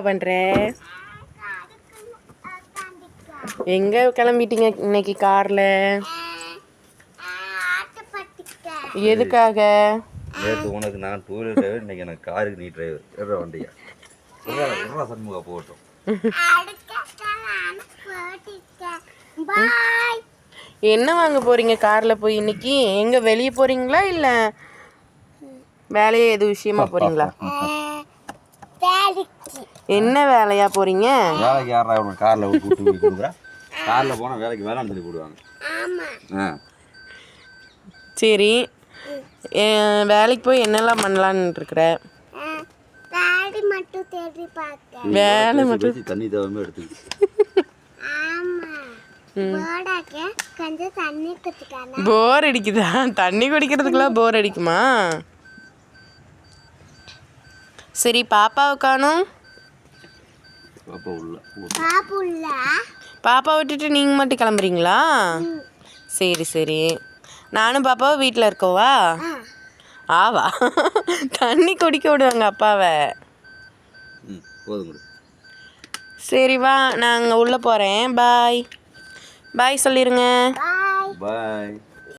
பண்ற? எங்க கிளம்பிட்டீங்க இன்னைக்கு கார்ல? எதுக்காக? நேற்று உனக்கு நான் 2 வீலர் டிரைவர், இன்னைக்கு எனக்கு காருக்கு நீ டிரைவர். ஏற வண்டியா சண்முகா போகட்டும். என்ன வாங்க போறீங்க கார்ல போய் இன்னைக்கு? எங்க வெளியே போறீங்களா இல்ல வேலையே எது விஷயமா போறீங்களா? என்ன வேலையா போறீங்க? வேலைக்கு யாரா கார்ல கூட்டு போய் கொடுக்குறா? கார்ல போனா வேலைக்கு வேணாம்னு சொல்லி போடுவாங்க. சரி, வேலைக்கு போய் என்னெல்லாம் பண்ணலான்னு இருக்கிற? வேலை மட்டும் தண்ணி தேவையுமே எடுத்துக்கிட்டு போர் அடிக்குதா? தண்ணி குடிக்கிறதுக்குலாம் போர் அடிக்குமா? சரி, பாப்பாவை காணோம். பாப்பா விட்டுட்டு நீங்க மட்டும் கிளம்புறீங்களா? சரி சரி, நானும் பாப்பாவும் வீட்டில் இருக்கவா? ஆவா, தண்ணி குடிக்க விடுவாங்க அப்பாவை. சரி வா, நான் அங்கே உள்ளே போகிறேன். பாய் பாய் சொல்லிடுங்க. பாய்.